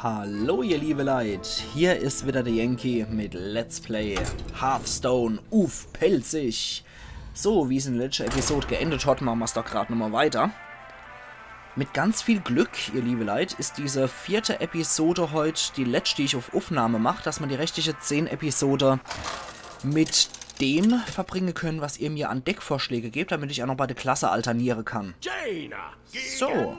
Hallo ihr liebe Leute, hier ist wieder der Yankee mit Let's Play Hearthstone, pelzig. So, wie es in der letzten Episode geendet hat, machen wir es doch gerade nochmal weiter. Mit ganz viel Glück, ihr liebe Leute, ist diese 4. Episode heute die letzte, die ich auf Aufnahme mache, dass wir die restliche 10 Episode mit dem verbringen können, was ihr mir an Deckvorschläge gebt, damit ich auch noch bei der Klasse alternieren kann. So.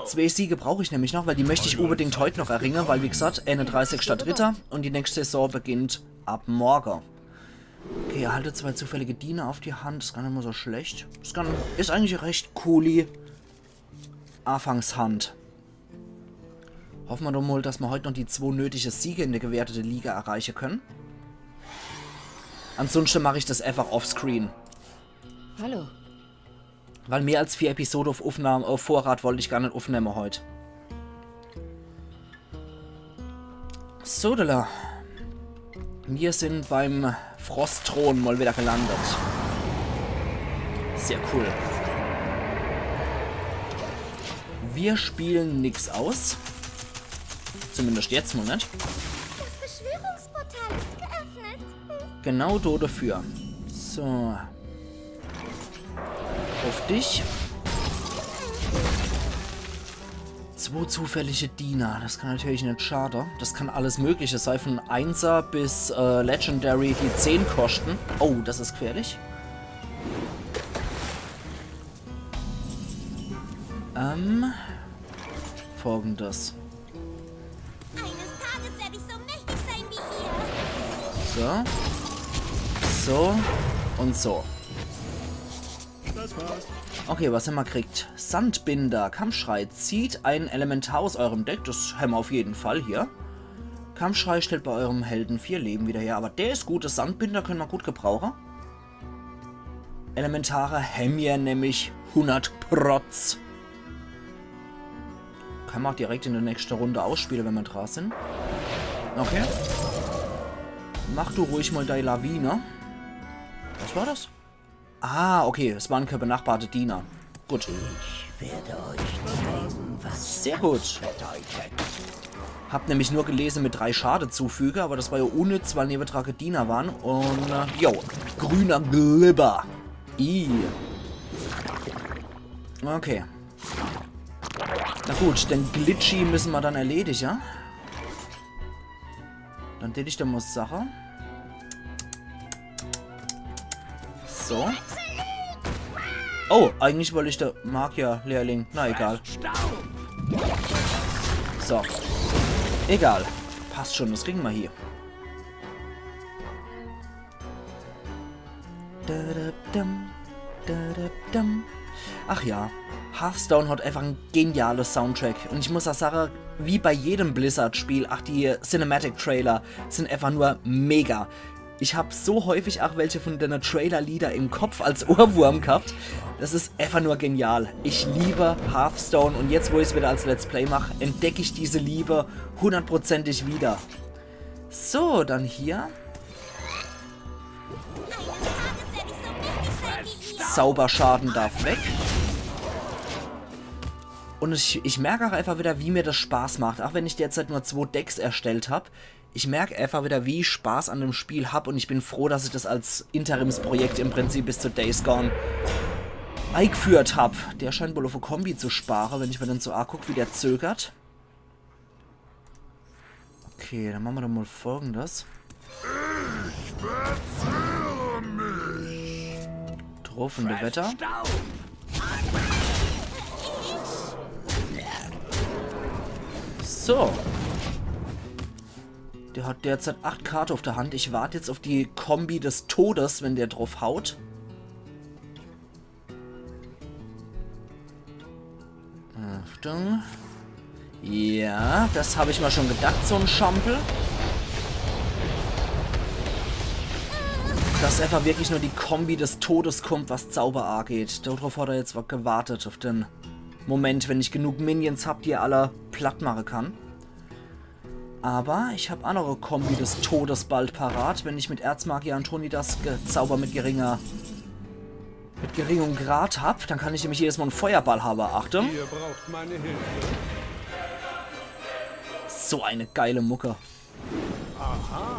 2 Siege brauche ich nämlich noch, weil die möchte ich unbedingt heute noch erringen, weil wie gesagt, 31.3. und die nächste Saison beginnt ab morgen. Okay, erhalte 2 zufällige Diener auf die Hand, das ist gar nicht mal so schlecht. Ist eigentlich eine recht coole Anfangshand. Hoffen wir doch mal, dass wir heute noch die 2 nötige Siege in der gewerteten Liga erreichen können. Ansonsten mache ich das einfach offscreen. Hallo. Weil mehr als 4 Episoden auf Aufnahme, auf Vorrat wollte ich gar nicht aufnehmen heute. So, Della. Wir sind beim Frostthron mal wieder gelandet. Sehr cool. Wir spielen nichts aus. Zumindest jetzt mal nicht. Das Beschwörungsportal ist geöffnet. Genau dafür. So. Auf dich. 2 zufällige Diener. Das kann natürlich nicht schaden. Das kann alles Mögliche sein. Von 1er bis Legendary, die 10 kosten. Oh, das ist gefährlich. Folgendes. Eines Tages werde ich so mächtig sein wie ihr. So. So. Und so. Okay, was haben wir gekriegt? Sandbinder, Kampfschrei. Zieht ein Elementar aus eurem Deck. Das haben wir auf jeden Fall hier. Kampfschrei stellt bei eurem Helden 4 Leben wieder her. Aber der ist gut. Das Sandbinder können wir gut gebrauchen. Elementare haben wir nämlich 100 Protz. Kann man auch direkt in der nächsten Runde ausspielen, wenn wir dran sind. Okay. Mach du ruhig mal deine Lawine. Was war das? Ah, okay, es waren keine benachbarte Diener. Gut. Ich werde euch zeigen, was sehr gut. Hab nämlich nur gelesen mit 3 Schadezufüge, aber das war ja unnütz, weil nebentrage Diener waren. Und, jo, grüner Glibber. Okay. Na gut, den Glitchy müssen wir dann erledigen, ja? Dann täte ich da mal Sache. So. Oh, eigentlich wollte ich der Magier-Lehrling. Na, egal. So. Egal. Passt schon, das kriegen wir hier. Ach ja. Hearthstone hat einfach ein geniales Soundtrack. Und ich muss auch sagen, wie bei jedem Blizzard-Spiel, ach, die Cinematic-Trailer sind einfach nur mega. Ich habe so häufig auch welche von den Trailer-Lieder im Kopf als Ohrwurm gehabt. Das ist einfach nur genial. Ich liebe Hearthstone und jetzt, wo ich es wieder als Let's Play mache, entdecke ich diese Liebe 100%ig wieder. So, dann hier. Zauberschaden darf weg. Und ich merke auch einfach wieder, wie mir das Spaß macht. Auch wenn ich derzeit nur 2 Decks erstellt habe. Ich merke einfach wieder, wie ich Spaß an dem Spiel habe. Und ich bin froh, dass ich das als Interimsprojekt im Prinzip bis zu Days Gone eingeführt habe. Der scheint wohl auf eine Kombi zu sparen, wenn ich mir dann so gucke, wie der zögert. Okay, dann machen wir doch mal Folgendes. ich verzehre mich. Tropfende Wetter. So. Der hat derzeit 8 Karten auf der Hand. Ich warte jetzt auf die Kombi des Todes, wenn der drauf haut. Achtung. Ja, das habe ich mal schon gedacht, so ein Schampel. Dass einfach wirklich nur die Kombi des Todes kommt, was Zauber angeht. Darauf hat er jetzt gewartet, auf den Moment, wenn ich genug Minions habe, die er alle platt machen kann. Aber ich habe andere Kombi des Todes bald parat, wenn ich mit Erzmagier Antonidas Zauber mit geringem Grad habe. Dann kann ich nämlich jedes Mal einen Feuerball haben. Achtung. Ihr braucht meine Hilfe. So eine geile Mucke.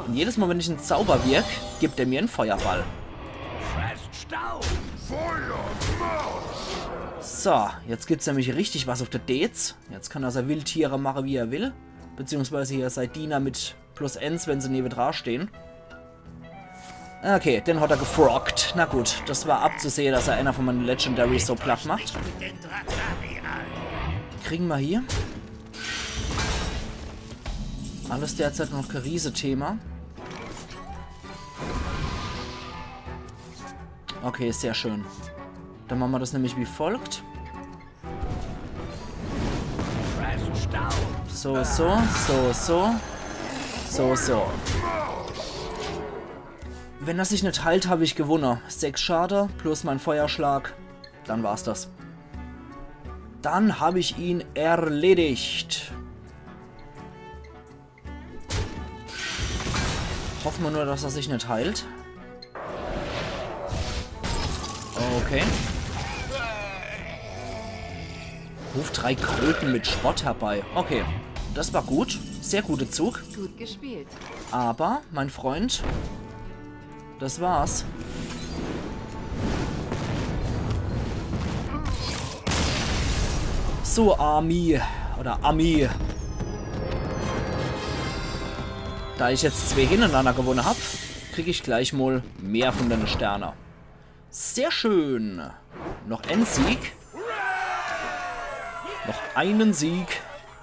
Und jedes Mal, wenn ich einen Zauber wirke, gibt er mir einen Feuerball. So, jetzt gibt's nämlich richtig was auf der Dates. Jetzt kann er seine Wildtiere machen, wie er will. Beziehungsweise hier sein Diener mit +1, wenn sie neben dran stehen. Okay, den hat er gefroggt. Na gut, das war abzusehen, dass er einer von meinen Legendaries so platt macht. Kriegen wir hier. Alles derzeit noch kein Riese-Thema. Okay, sehr schön. Dann machen wir das nämlich wie folgt. So. Wenn er sich nicht heilt, habe ich gewonnen. 6 Schade plus mein Feuerschlag. Dann war's das. Dann habe ich ihn erledigt. Hoffen wir nur, dass er sich nicht heilt. Okay. Ruf 3 Kröten mit Schrott herbei. Okay, das war gut. Sehr guter Zug. Gut gespielt. Aber, mein Freund, das war's. So, Ami. Oder Ami. Da ich jetzt 2 hintereinander gewonnen habe, kriege ich gleich mal mehr von den Sternen. Sehr schön. Noch ein Sieg. Noch einen Sieg.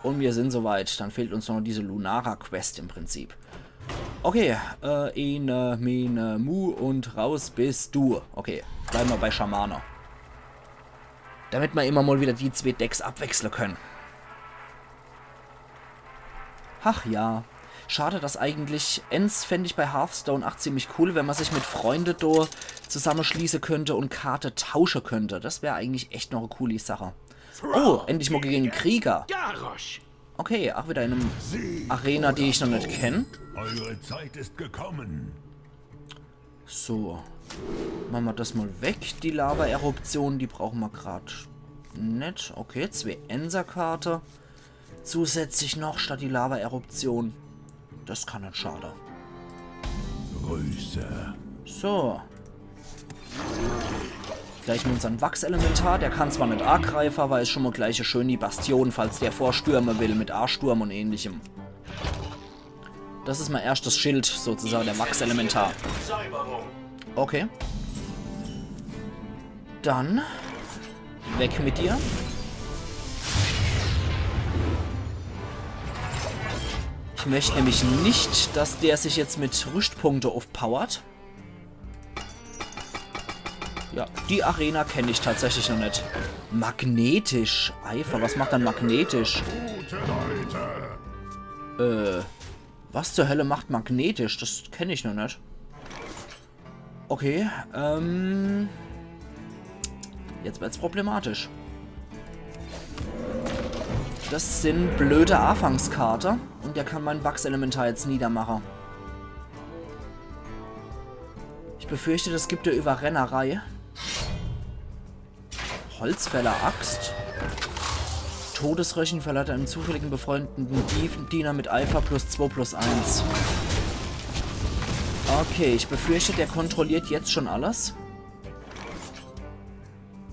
Und wir sind soweit. Dann fehlt uns noch diese Lunara-Quest im Prinzip. Okay. Ene, Mene, Mu und raus bist du. Okay. Bleiben wir bei Schamane. Damit wir immer mal wieder die 2 Decks abwechseln können. Ach ja. Schade, dass eigentlich Ends fände ich bei Hearthstone 8 ziemlich cool, wenn man sich mit Freunden da zusammenschließen könnte und Karte tauschen könnte. Das wäre eigentlich echt noch eine coole Sache. Oh, endlich mal gegen Krieger. Okay, auch wieder in einem Arena, die ich noch nicht kenne. Eure Zeit ist gekommen. So. Machen wir das mal weg, die Lava-Eruption. Die brauchen wir gerade nicht. Okay, 2 Enser-Karte. Zusätzlich noch statt die Lava-Eruption. Das kann nicht schade. Grüße. So. Gleich mit unserem Wachselementar. Der kann zwar nicht angreifen, aber ist schon mal gleich schön die Bastion, falls der vorstürmen will mit A-Sturm und ähnlichem. Das ist mein erstes Schild, sozusagen, der Wachselementar. Okay. Dann weg mit dir. Ich möchte nämlich nicht, dass der sich jetzt mit Rüstpunkte aufpowert. Ja, die Arena kenne ich tatsächlich noch nicht. Magnetisch. Eifer, was macht dann magnetisch? Was zur Hölle macht magnetisch? Das kenne ich noch nicht. Okay, jetzt wird's problematisch. Das sind blöde Anfangskarte und der kann mein Wachselementar jetzt niedermachen. Ich befürchte, das gibt eine Überrennerei. Holzfäller Axt. Todesröchen verleiht einem zufälligen befreundeten Diener mit Eifer +2/+1. Okay, ich befürchte, der kontrolliert jetzt schon alles.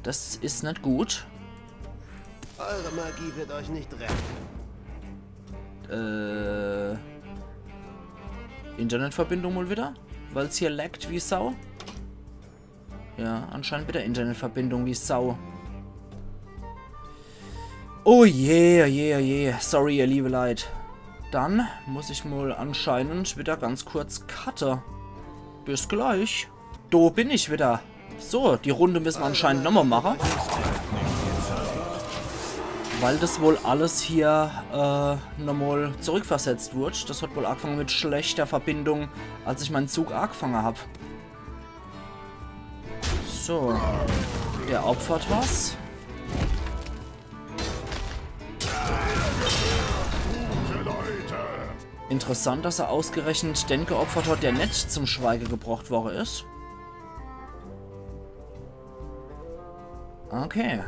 Das ist nicht gut. Eure Magie wird euch nicht retten. Internetverbindung mal wieder? Weil es hier laggt wie Sau? Ja, anscheinend wieder Internetverbindung wie Sau. Oh je, oh je, oh je. Sorry, ihr liebe Leid. Dann muss ich mal anscheinend wieder ganz kurz cutten. Bis gleich. Da bin ich wieder. So, die Runde müssen wir anscheinend nochmal machen. Weil das wohl alles hier nochmal zurückversetzt wurde. Das hat wohl angefangen mit schlechter Verbindung, als ich meinen Zug angefangen habe. So. Der opfert was. Interessant, dass er ausgerechnet den geopfert hat, der nicht zum Schweigen gebracht worden ist. Okay.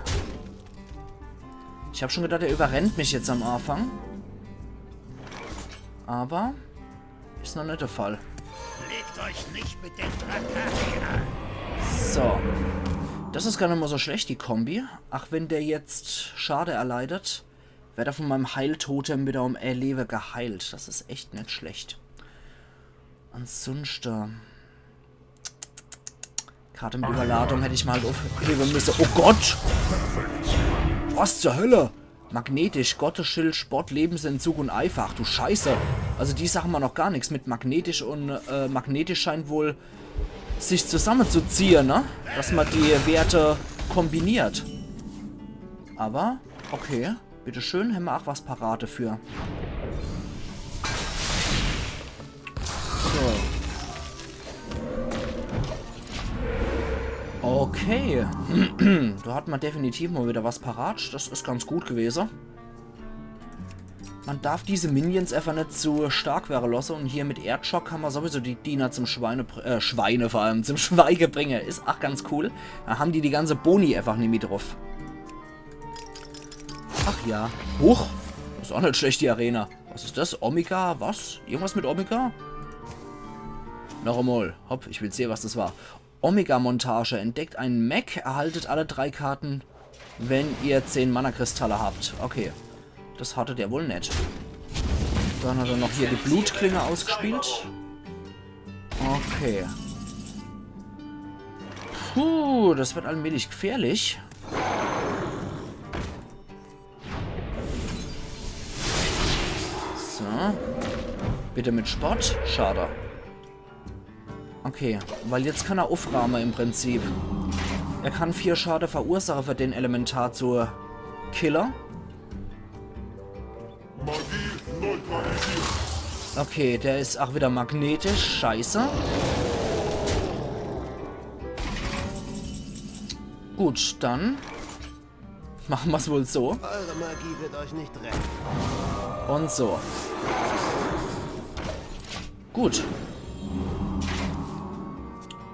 Ich habe schon gedacht, er überrennt mich jetzt am Anfang. Aber ist noch nicht der Fall. Legt euch nicht mit den Drakaria. So. Das ist gar nicht mal so schlecht, die Kombi. Ach, wenn der jetzt Schade erleidet, wird er von meinem Heiltotem wieder um Leben geheilt. Das ist echt nicht schlecht. Ansonsten... Gerade mit Überladung hätte ich mal halt aufheben müssen. Oh Gott! Was zur Hölle? Magnetisch, Gottesschild, Sport, Lebensentzug und Eifach. Du Scheiße. Also die Sachen mal noch gar nichts. Mit magnetisch und magnetisch scheint wohl sich zusammenzuziehen, ne? Dass man die Werte kombiniert. Aber, okay. Bitteschön, haben wir auch was parat dafür. So. Okay. Da hat man definitiv mal wieder was parat. Das ist ganz gut gewesen. Man darf diese Minions einfach nicht zu stark werden lassen. Und hier mit Erdschock kann man sowieso die Diener zum Schweine vor allem, zum Schweige bringen. Ist auch ganz cool. Da haben die ganze Boni einfach nicht mit drauf. Ach ja. Huch. Ist auch nicht schlecht, die Arena. Was ist das? Omega? Was? Irgendwas mit Omega? Noch einmal. Hopp, ich will sehen, was das war. Omega-Montage. Entdeckt einen Mech. Erhaltet alle 3 Karten, wenn ihr 10 Mana-Kristalle habt. Okay. Das hatte der wohl nicht. Dann hat er noch hier die Blutklinge ausgespielt. Okay. Puh, das wird allmählich gefährlich. So. Bitte mit Sport. Schade. Okay, weil jetzt kann er aufrahmen im Prinzip. Er kann 4 Schade verursachen für den Elementar zur Killer. Okay, der ist auch wieder magnetisch. Scheiße. Gut, dann machen wir es wohl so. Eure Magie wird euch nicht retten. Und so. Gut.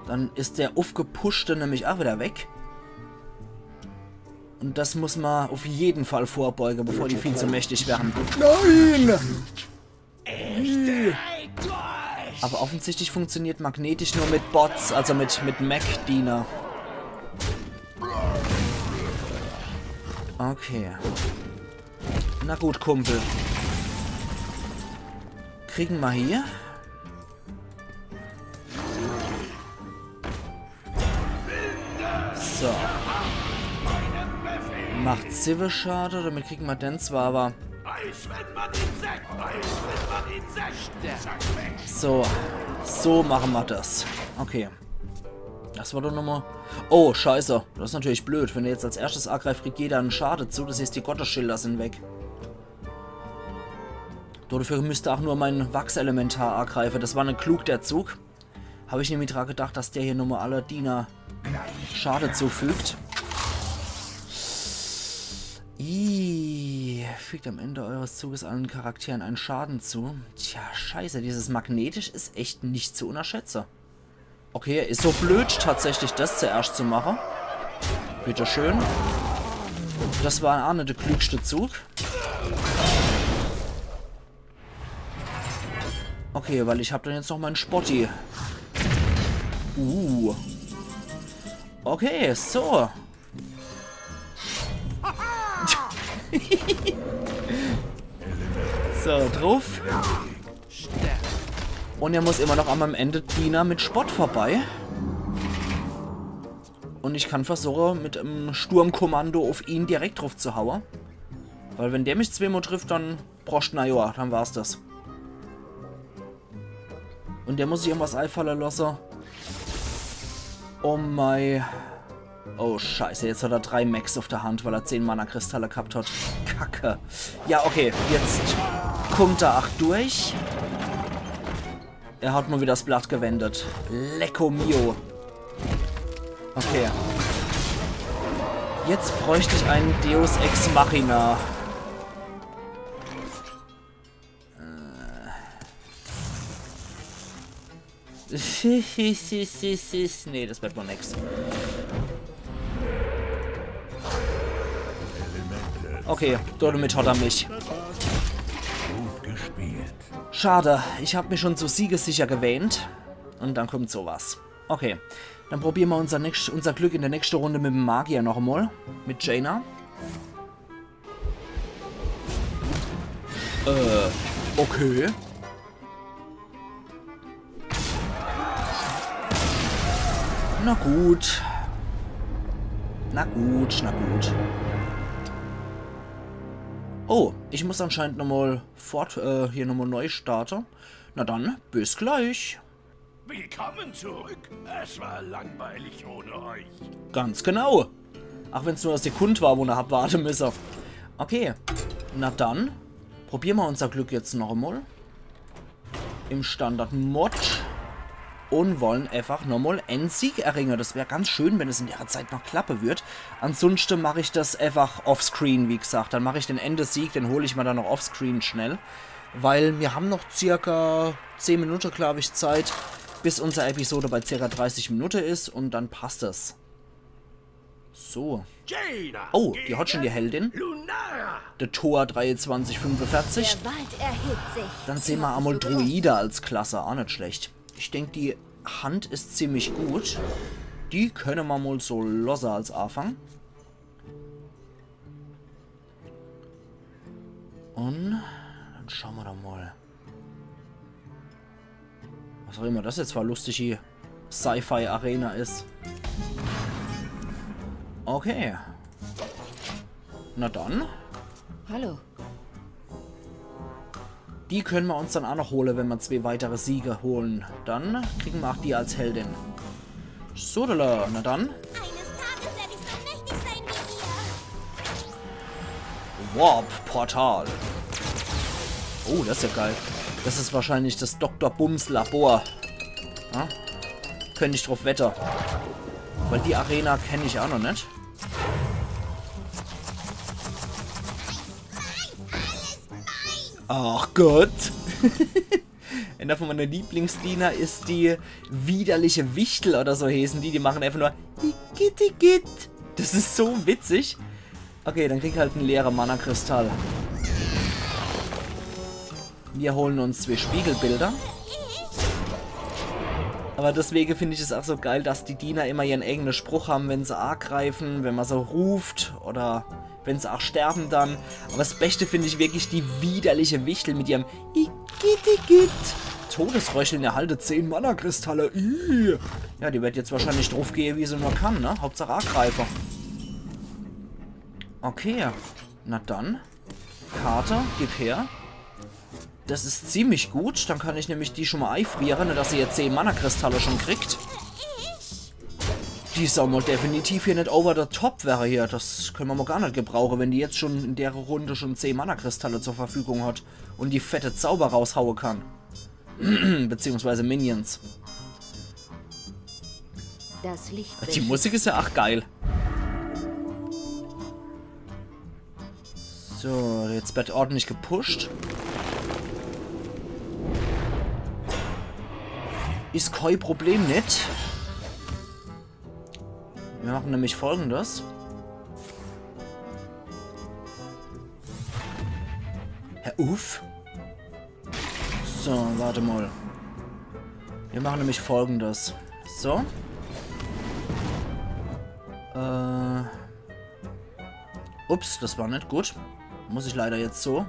Dann ist der aufgepushte nämlich auch wieder weg. Und das muss man auf jeden Fall vorbeugen, bevor die viel zu mächtig werden. Nein! Aber offensichtlich funktioniert magnetisch nur mit Bots, also mit Mech-Diener. Okay. Na gut, Kumpel. Kriegen wir hier. So. Macht Civil Schade, damit kriegen wir den zwar, aber... So. So machen wir das. Okay. Das war doch nochmal... Oh, scheiße. Das ist natürlich blöd. Wenn er jetzt als erstes angreift, kriegt jeder einen Schade zu. Das heißt, die Gottesschilder sind weg. Dafür müsste auch nur mein Wachselementar angreifen. Das war ein klug, der Zug. Habe ich nämlich daran gedacht, dass der hier nochmal alle Diener Schade zufügt. Fügt am Ende eures Zuges allen Charakteren einen Schaden zu. Tja, scheiße, dieses Magnetisch ist echt nicht zu unterschätzen. Okay, ist so blöd, tatsächlich das zuerst zu machen. Bitteschön. Das war auch nicht der klügste Zug. Okay, weil ich habe dann jetzt noch meinen Spotti. Okay, so. So, drauf. Und er muss immer noch am Ende Diener mit Spott vorbei. Und ich kann versuchen, mit einem Sturmkommando auf ihn direkt drauf zu hauen. Weil wenn der mich zweimal trifft, dann broscht, na ja, dann war's das. Und der muss sich irgendwas einfallen lassen. Oh mein... Oh, scheiße, jetzt hat er 3 Max auf der Hand, weil er 10 Mana-Kristalle gehabt hat. Kacke. Ja, okay, jetzt kommt er auch durch. Er hat mal wieder das Blatt gewendet. Lecco mio. Okay. Jetzt bräuchte ich einen Deus Ex Machina. Nee, das wird wohl nix. Okay, damit hat er mich. Gut gespielt. Schade, ich habe mich schon so siegessicher gewähnt. Und dann kommt sowas. Okay, dann probieren wir unser Glück in der nächsten Runde mit dem Magier noch einmal. Mit Jaina. Okay. Na gut. Na gut, na gut. Oh, ich muss anscheinend nochmal hier nochmal neu starten. Na dann, bis gleich. Willkommen zurück. Es war langweilig ohne euch. Ganz genau. Auch wenn es nur eine Sekunde war, wo ihr habt warten müssen. Okay, na dann probieren wir unser Glück jetzt noch einmal. Im Standard-Mod. Und wollen einfach nochmal einen Sieg erringen. Das wäre ganz schön, wenn es in der Zeit noch klappen wird. Ansonsten mache ich das einfach offscreen, wie gesagt. Dann mache ich den Endesieg, den hole ich mir dann noch offscreen schnell. Weil wir haben noch circa 10 Minuten, glaube ich, Zeit, bis unsere Episode bei circa 30 Minuten ist. Und dann passt es. So. Jaina, Oh, die hat schon die Heldin. Lunara. Der Tor 2345. Der Wald erhebt sich. Dann sehen wir einmal Druide als Klasse. Auch nicht schlecht. Ich denke, die Hand ist ziemlich gut. Die können wir mal so loser als Anfang. Und dann schauen wir da mal. Was auch immer das jetzt für eine lustige Sci-Fi-Arena ist. Okay. Na dann. Hallo. Die können wir uns dann auch noch holen, wenn wir 2 weitere Siege holen. Dann kriegen wir auch die als Heldin. So, na dann. Eines Tages werde ich so mächtig sein wie ihr. Warp-Portal. Oh, das ist ja geil. Das ist wahrscheinlich das Dr. Bums Labor. Ja? Könnte ich drauf wetten. Weil die Arena kenne ich auch noch nicht. Ach Gott. Einer von meiner Lieblingsdiener ist die widerliche Wichtel oder so heißen die. Die machen einfach nur Igitt. Das ist so witzig. Okay, dann krieg ich halt einen leeren Mana-Kristall. Wir holen uns 2 Spiegelbilder. Aber deswegen finde ich es auch so geil, dass die Diener immer ihren eigenen Spruch haben, wenn sie angreifen, wenn man so ruft oder wenn sie auch sterben dann. Aber das Beste finde ich wirklich die widerliche Wichtel mit ihrem Igitt. Todesröcheln erhalte 10 Mana-Kristalle. Ja, die wird jetzt wahrscheinlich drauf gehen, wie sie nur kann, ne? Hauptsache Angreifer. Okay, na dann. Karte, gib her. Das ist ziemlich gut. Dann kann ich nämlich die schon mal einfrieren, dass sie jetzt 10 Mana-Kristalle schon kriegt. Die ist auch mal definitiv hier nicht over the top wäre hier. Das können wir mal gar nicht gebrauchen, wenn die jetzt schon in der Runde schon 10 Mana-Kristalle zur Verfügung hat. Und die fette Zauber raushauen kann. Beziehungsweise Minions. Das Licht. Die Musik ist ja auch geil. So, jetzt wird ordentlich gepusht. Ist kein Problem nicht. Wir machen nämlich Folgendes. Herr Uff. So, warte mal. Wir machen nämlich Folgendes. So. Ups, das war nicht gut. Muss ich leider jetzt so.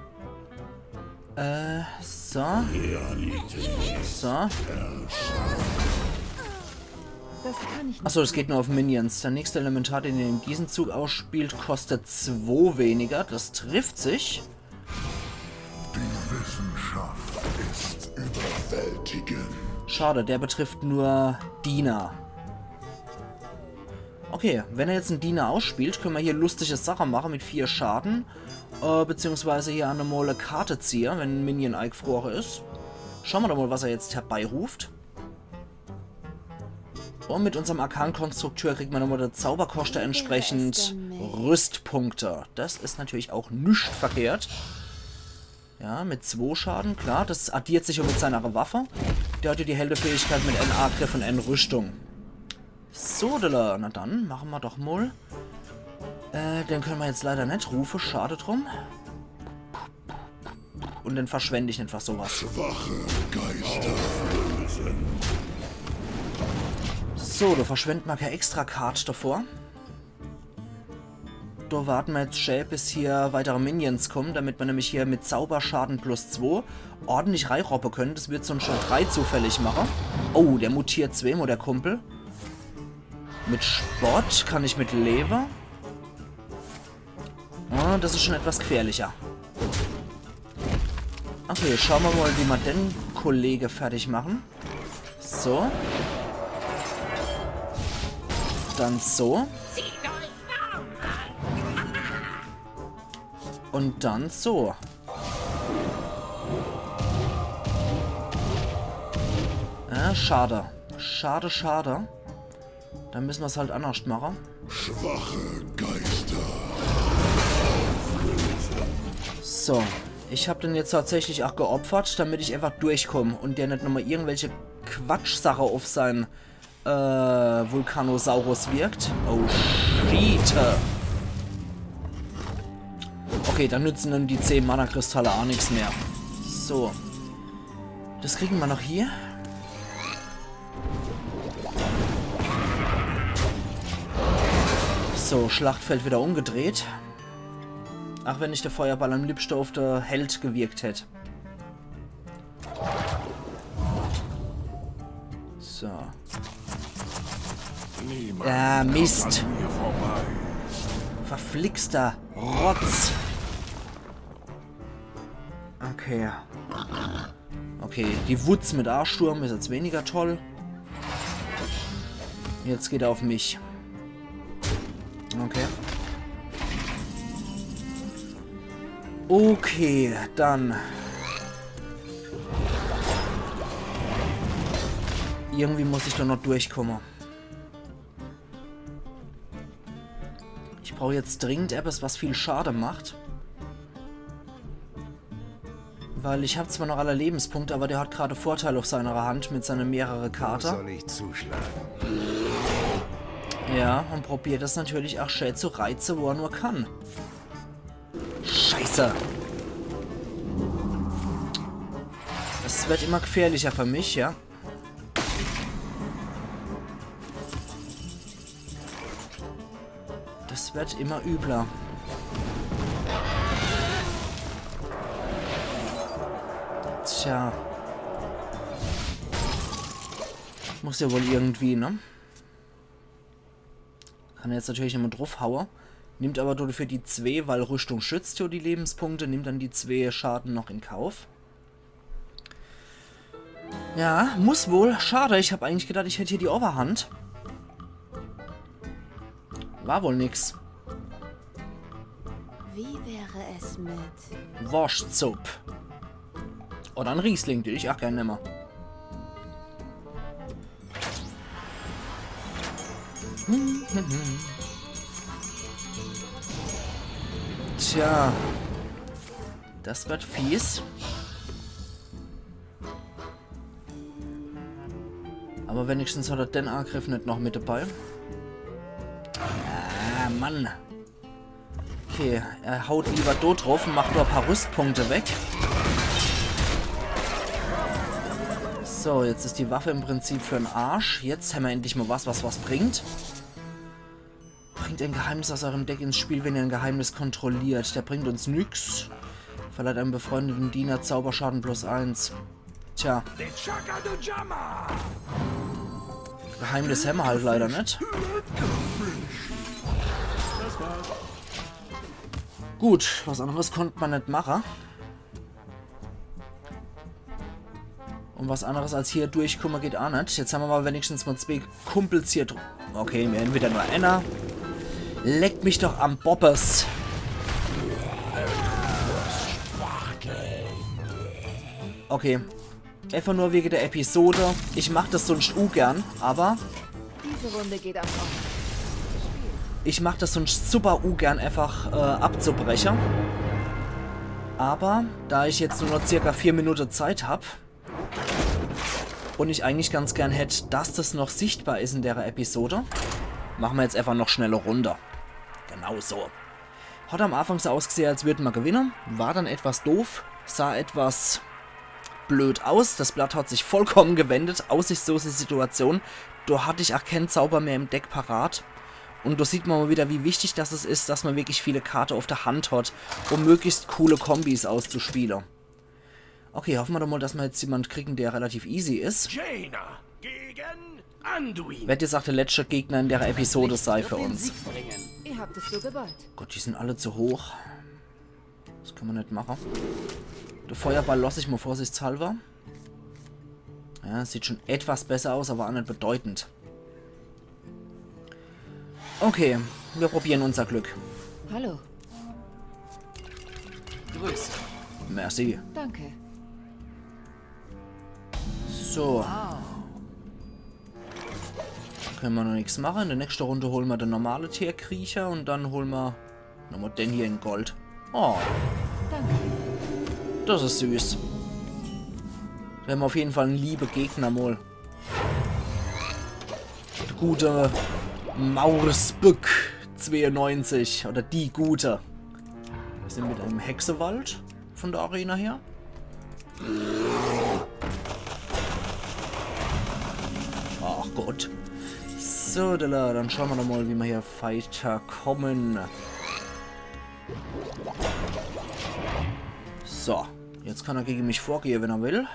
So. So. Achso, das geht nur auf Minions. Der nächste Elementar, den ihr in diesem Zug ausspielt, kostet 2 weniger. Das trifft sich. Die Wissenschaft ist überwältigend. Schade, der betrifft nur Diener. Okay, wenn er jetzt einen Diener ausspielt, können wir hier lustige Sachen machen mit 4 Schaden. Beziehungsweise hier eine Mole Karte ziehen, wenn ein Minion eingefroren ist. Schauen wir doch mal, was er jetzt herbeiruft. Und mit unserem Arkan-Konstrukteur kriegt man nochmal der Zauberkoste entsprechend Rüstpunkte. Das ist natürlich auch nicht verkehrt. Ja, mit 2 Schaden, klar. Das addiert sich auch mit seiner Waffe. Der hat ja die Heldefähigkeit mit N-Angriff und N-Rüstung. So, na dann, machen wir doch mal. Den können wir jetzt leider nicht rufen, schade drum. und dann verschwende ich einfach sowas. Schwache Geister. So, da verschwendet man keine extra Card davor. Da warten wir jetzt schnell, bis hier weitere Minions kommen, damit wir nämlich hier mit Zauberschaden +2 ordentlich reinroppen können. Das wird sonst schon 3 zufällig machen. Oh, der mutiert zweimal, der Kumpel. Mit Sport kann ich mit Leber. Oh, das ist schon etwas gefährlicher. Okay, schauen wir mal, wie wir den Kollege fertig machen. So. Dann so. Und dann so. Ja, schade. Schade, schade. Dann müssen wir es halt anders machen. Schwache Geister. So. Ich habe den jetzt tatsächlich auch geopfert, damit ich einfach durchkomme und der nicht nochmal irgendwelche Quatschsache auf sein Vulkanosaurus wirkt. Oh, shit. Okay, dann nützen dann die 10 Mana-Kristalle auch nichts mehr. So. Das kriegen wir noch hier. So, Schlachtfeld wieder umgedreht. Ach, wenn nicht der Feuerball am liebsten auf der Held gewirkt hätte. So. Ja, Mist. Verflixter Rotz. Okay. Okay, die Wutz mit Arschsturm ist jetzt weniger toll. Jetzt geht er auf mich. Okay. Okay, dann. Irgendwie muss ich da noch durchkommen. Ich brauche jetzt dringend etwas, was viel Schaden macht. Weil ich habe zwar noch alle Lebenspunkte, aber der hat gerade Vorteil auf seiner Hand mit seiner mehrere Karte. Soll ich zuschlagen? Ja, und probiert das natürlich auch schnell zu reizen, wo er nur kann. Scheiße. Das wird immer gefährlicher für mich, ja. Das wird immer übler. Tja. Muss ja wohl irgendwie, ne? Kann jetzt natürlich immer draufhauen. Nimmt aber dafür die 2, weil Rüstung schützt ja die Lebenspunkte. Nimmt dann die 2 Schaden noch in Kauf. Ja, muss wohl. Schade, ich habe eigentlich gedacht, ich hätte hier die Overhand. War wohl nix. Wie wäre es mit... Wurstsuppe. Oder ein Riesling, den ich auch gerne nehme. Tja. Das wird fies. Aber wenigstens hat er den Angriff nicht noch mit dabei. Ah, Mann. Okay, er haut lieber dort drauf und macht nur ein paar Rüstpunkte weg. So, jetzt ist die Waffe im Prinzip für den Arsch. Jetzt haben wir endlich mal was bringt. Bringt ein Geheimnis aus eurem Deck ins Spiel, wenn ihr ein Geheimnis kontrolliert. Der bringt uns nix. Verleiht einem befreundeten Diener Zauberschaden +1. Tja. Geheimnis haben wir halt leider nicht. Gut, was anderes konnte man nicht machen. Und was anderes als hier durchkommen geht auch nicht. Jetzt haben wir mal wenigstens mal 2 Kumpels hier drin. Okay, wir haben wieder nur einer. Leckt mich doch am Bobbes. Okay. Einfach nur wegen der Episode. Ich mache das sonst ungern, aber... Diese Runde geht am Ort. Ich mache das sonst super ungern einfach abzubrechen. Aber da ich jetzt nur noch circa 4 Minuten Zeit habe und ich eigentlich ganz gern hätte, dass das noch sichtbar ist in der Episode, machen wir jetzt einfach noch schneller runter. Genau so. Hat am Anfang so ausgesehen, als würden wir gewinnen. War dann etwas doof. Sah etwas blöd aus. Das Blatt hat sich vollkommen gewendet. Aussichtslose Situation. Da hatte ich auch keinen Zauber mehr im Deck parat. Und da sieht man mal wieder, wie wichtig das ist, dass man wirklich viele Karten auf der Hand hat, um möglichst coole Kombis auszuspielen. Okay, hoffen wir doch mal, dass wir jetzt jemanden kriegen, der relativ easy ist. Jaina gegen Anduin. Wird jetzt auch der letzte Gegner in der Episode sei für uns. Ihr habt es so gewollt. Gott, die sind alle zu hoch. Das können wir nicht machen. Der Feuerball lasse ich mal vorsichtshalber. Ja, sieht schon etwas besser aus, aber auch nicht bedeutend. Okay, wir probieren unser Glück. Hallo. Grüß. Merci. Danke. So. Können wir noch nichts machen. In der nächsten Runde holen wir den normale Tierkriecher und dann holen wir nochmal den hier in Gold. Oh, Danke. das ist süß. Wir haben auf jeden Fall einen lieben Gegner mal. Der gute Maursbück 92. Oder die gute. Wir sind mit einem Hexewald von der Arena her. Ach Gott. So, dann schauen wir doch mal, wie wir hier weiterkommen. So, jetzt kann er gegen mich vorgehen, wenn er will.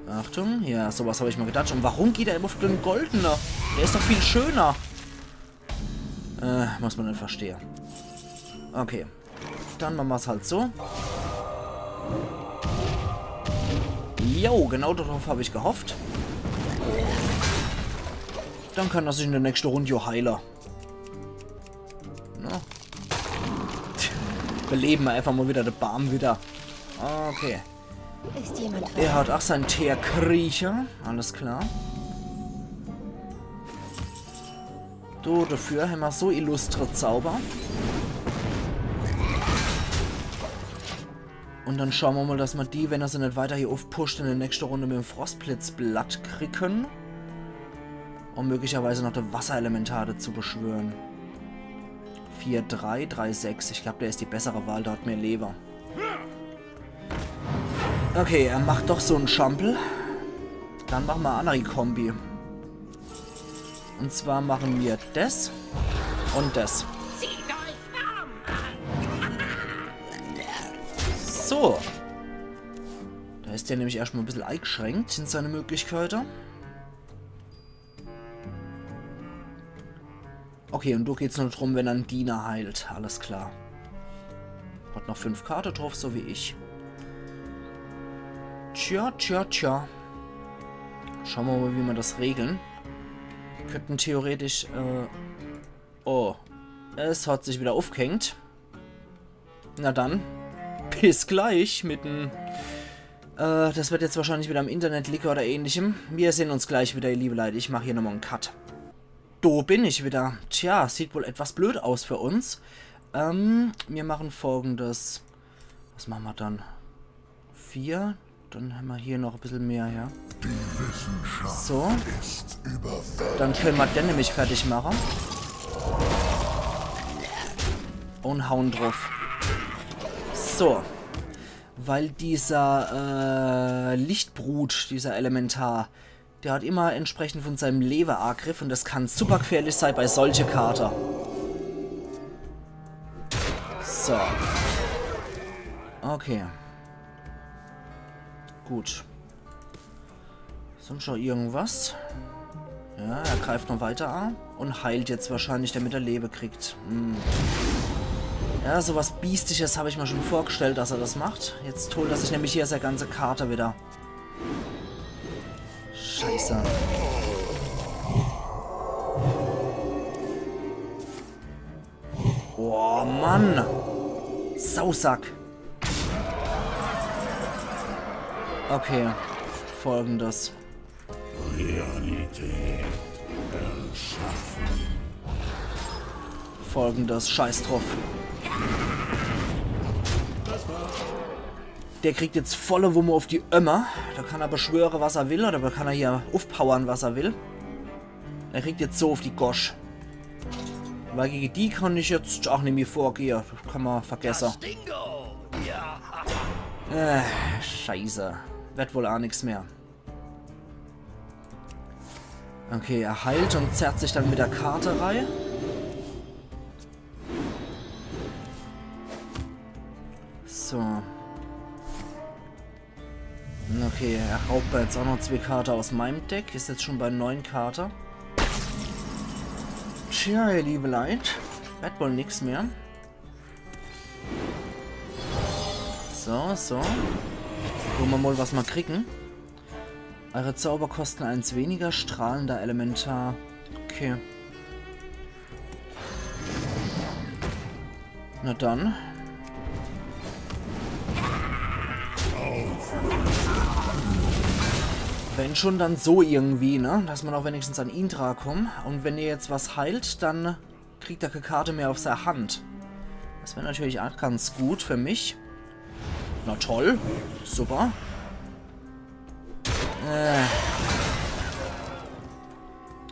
Achtung, ja, sowas habe ich mal gedacht. Und warum geht er immer auf den Goldener? Der ist doch viel schöner. Muss man nicht verstehen. Okay, dann machen wir es halt so. Jo, genau darauf habe ich gehofft. Dann kann er sich in der nächsten Runde heilen. Na. Beleben wir einfach mal wieder den Barm wieder. Okay. Ist jemand Er hat auch seinen Teerkriecher. Alles klar. Du, dafür haben wir so illustre Zauber. Und dann schauen wir mal, dass wir die, wenn er sie nicht weiter hier aufpusht, in der nächsten Runde mit dem Frostblitzblatt kriegen. Um möglicherweise noch das Wasserelementar zu beschwören. 4-3, 3-6. Ich glaube, der ist die bessere Wahl. Der hat mehr Leber. Okay, er macht doch so einen Schampel. Dann machen wir eine andere Kombi. Und zwar machen wir das und das. So. Da ist der nämlich erstmal ein bisschen eingeschränkt in seine Möglichkeiten. Okay, und du geht's nur darum, wenn er einen Diener heilt. Alles klar. Hat noch 5 Karten drauf, so wie ich. Tja. Schauen wir mal, wie wir das regeln. Wir könnten theoretisch... Oh. Es hat sich wieder aufgehängt. Na dann. Bis gleich mit dem... das wird jetzt wahrscheinlich wieder im Internet liegen oder ähnlichem. Wir sehen uns gleich wieder, ihr liebe Leute. Ich mache hier nochmal einen Cut. Da bin ich wieder. Tja, sieht wohl etwas blöd aus für uns. Wir machen Folgendes. Was machen wir dann? 4. Dann haben wir hier noch ein bisschen mehr, ja. So. Dann können wir den nämlich fertig machen. Und hauen drauf. So. Weil dieser Lichtbrut, dieser Elementar, der hat immer entsprechend von seinem Leverangriff und das kann super gefährlich sein bei solche Karten. So. Okay. Gut. Sonst noch irgendwas? Ja, er greift noch weiter an und heilt jetzt wahrscheinlich, damit er Lebe kriegt. Ja, sowas Biestisches habe ich mir schon vorgestellt, dass er das macht. Jetzt holt er sich nämlich hier seine ganze Karte wieder. Scheiße. Oh, Mann. Sausack. Okay. Folgendes. Folgendes. Scheiß drauf. Der kriegt jetzt volle Wumme auf die Ömmer. Da kann er beschwören, was er will. Oder da kann er hier aufpowern, was er will. Er kriegt jetzt so auf die Gosch. Weil gegen die kann ich jetzt auch nicht mehr vorgehen. Kann man vergessen. Dingo! Ja. Scheiße. Wird wohl auch nichts mehr. Okay, er heilt und zerrt sich dann mit der Karte rein. So. Okay, er raubt jetzt auch noch 2 Karten aus meinem Deck. Ist jetzt schon bei 9 Karten. Tja, ihr liebe Leute. Wird wohl nichts mehr. So, so. Gucken wir mal, was wir kriegen. Eure Zauber kosten 1 weniger. Strahlender Elementar. Okay. Na dann. Wenn schon, dann so irgendwie, ne? Dass man auch wenigstens an ihn kommt. Und wenn ihr jetzt was heilt, dann kriegt er keine Karte mehr auf seiner Hand. Das wäre natürlich auch ganz gut für mich. Na toll. Super.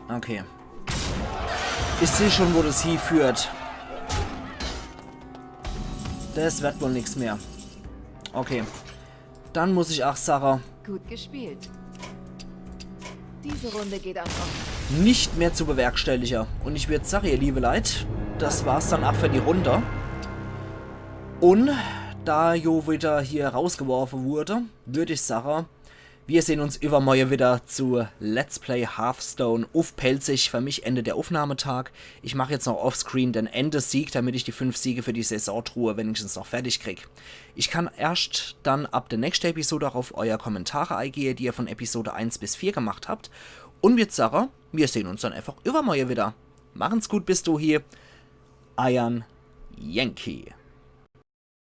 Okay. Ich sehe schon, wo das hier führt. Das wird wohl nichts mehr. Okay. Dann muss ich auch Sarah Gut gespielt. Diese Runde geht einfach. nicht mehr zu bewerkstelligen. Und ich würde sagen, ihr liebe Leute, das war's dann auch für die Runde. Und da Jo wieder hier rausgeworfen wurde, würde ich sagen, wir sehen uns übermorgen wieder zu Let's Play Hearthstone auf Pelzig. Für mich Ende der Aufnahmetag. Ich mache jetzt noch offscreen den Endesieg, damit ich die 5 Siege für die Saisontruhe wenigstens noch fertig kriege. Ich kann erst dann ab der nächsten Episode auch auf eure Kommentare eingehen, die ihr von Episode 1 bis 4 gemacht habt. Und wir sagen, wir sehen uns dann einfach übermorgen wieder. Machen's gut bis du hier. Iron Yankee.